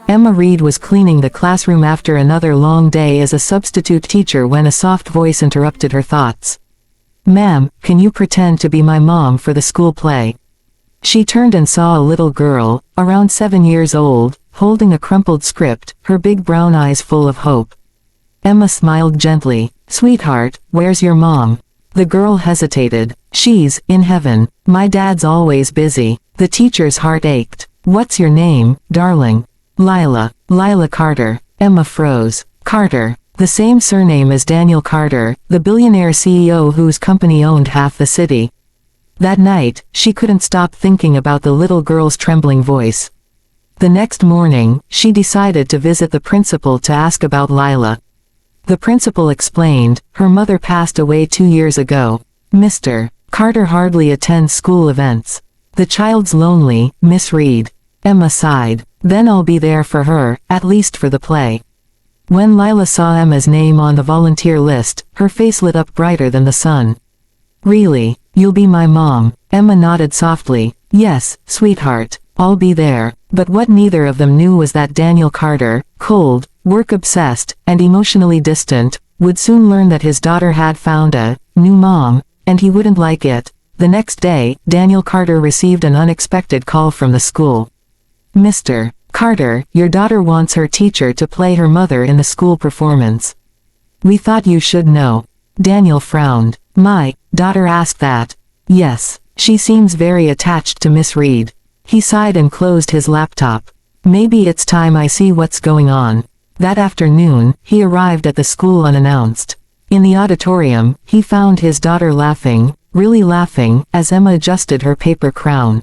Emma Reed was cleaning the classroom after another long day as a substitute teacher when a soft voice interrupted her thoughts. "Ma'am, can you pretend to be my mom for the school play?" She turned and saw a little girl, around 7 years old, holding a crumpled script, her big brown eyes full of hope. Emma smiled gently. "Sweetheart, where's your mom?" The girl hesitated. "She's in heaven. My dad's always busy." The teacher's heart ached. "What's your name, darling?" Lila Carter." Emma froze. Carter. The same surname as Daniel Carter, the billionaire CEO whose company owned half the city. That night, she couldn't stop thinking about the little girl's trembling voice. The next morning, she decided to visit the principal to ask about Lila. The principal explained, her mother passed away 2 years ago. "Mr. Carter hardly attends school events. The child's lonely, Miss Reed." Emma sighed. "Then I'll be there for her, at least for the play." When Lila saw Emma's name on the volunteer list, her face lit up brighter than the sun. "Really? You'll be my mom?" Emma nodded softly. "Yes, sweetheart, I'll be there." But what neither of them knew was that Daniel Carter, cold, work-obsessed, and emotionally distant, would soon learn that his daughter had found a new mom, and he wouldn't like it. The next day, Daniel Carter received an unexpected call from the school. "Mr. Carter, your daughter wants her teacher to play her mother in the school performance. We thought you should know." Daniel frowned. "My daughter asked that?" "Yes. She seems very attached to Miss Reed." He sighed and closed his laptop. "Maybe it's time I see what's going on." That afternoon, he arrived at the school unannounced. In the auditorium, he found his daughter laughing, really laughing, as Emma adjusted her paper crown.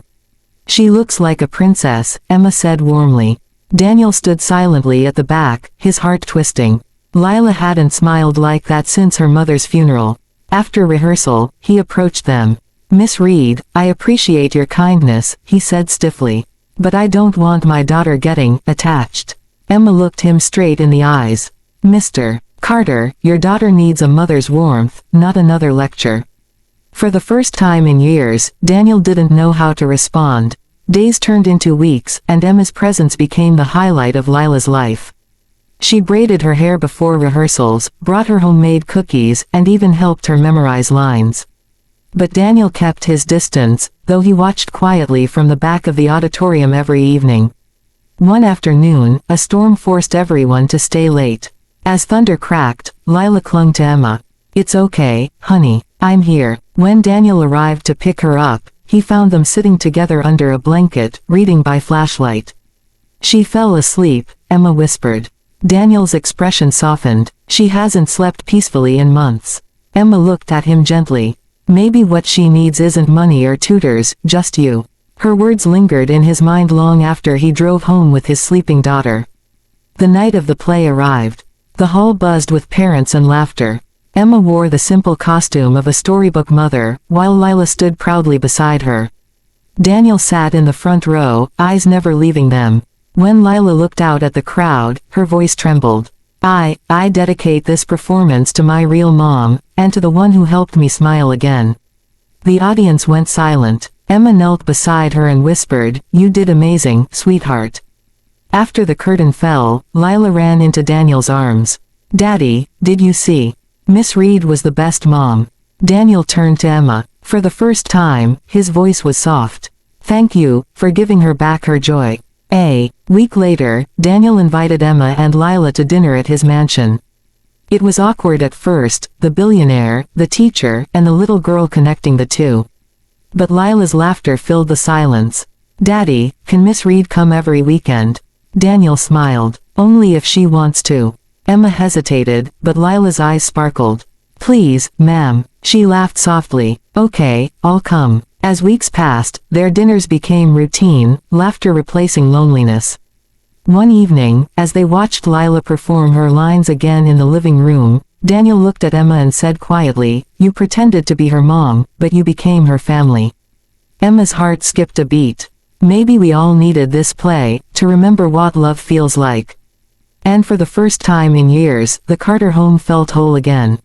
"She looks like a princess," Emma said warmly. Daniel stood silently at the back, his heart twisting. Lila hadn't smiled like that since her mother's funeral. After rehearsal, he approached them. "Miss Reed, I appreciate your kindness," he said stiffly. "But I don't want my daughter getting attached." Emma looked him straight in the eyes. "Mr. Carter, your daughter needs a mother's warmth, not another lecture." For the first time in years, Daniel didn't know how to respond. Days turned into weeks, and Emma's presence became the highlight of Lila's life. She braided her hair before rehearsals, brought her homemade cookies, and even helped her memorize lines. But Daniel kept his distance, though he watched quietly from the back of the auditorium every evening. One afternoon, a storm forced everyone to stay late. As thunder cracked, Lila clung to Emma. "It's okay, honey. I'm here." When Daniel arrived to pick her up, he found them sitting together under a blanket, reading by flashlight. "She fell asleep," Emma whispered. Daniel's expression softened. "She hasn't slept peacefully in months." Emma looked at him gently. "Maybe what she needs isn't money or tutors, just you." Her words lingered in his mind long after he drove home with his sleeping daughter. The night of the play arrived. The hall buzzed with parents and laughter. Emma wore the simple costume of a storybook mother, while Lila stood proudly beside her. Daniel sat in the front row, eyes never leaving them. When Lila looked out at the crowd, her voice trembled. I dedicate this performance to my real mom, and to the one who helped me smile again." The audience went silent. Emma knelt beside her and whispered, "You did amazing, sweetheart." After the curtain fell, Lila ran into Daniel's arms. "Daddy, did you see? Miss Reed was the best mom." Daniel turned to Emma. For the first time, his voice was soft. "Thank you, for giving her back her joy." A week later, Daniel invited Emma and Lila to dinner at his mansion. It was awkward at first, the billionaire, the teacher, and the little girl connecting the two. But Lila's laughter filled the silence. "Daddy, can Miss Reed come every weekend?" Daniel smiled. "Only if she wants to." Emma hesitated, but Lila's eyes sparkled. "Please, ma'am." She laughed softly. "Okay, I'll come." As weeks passed, their dinners became routine, laughter replacing loneliness. One evening, as they watched Lila perform her lines again in the living room, Daniel looked at Emma and said quietly, "You pretended to be her mom, but you became her family." Emma's heart skipped a beat. Maybe we all needed this play, to remember what love feels like. And for the first time in years, the Carter home felt whole again.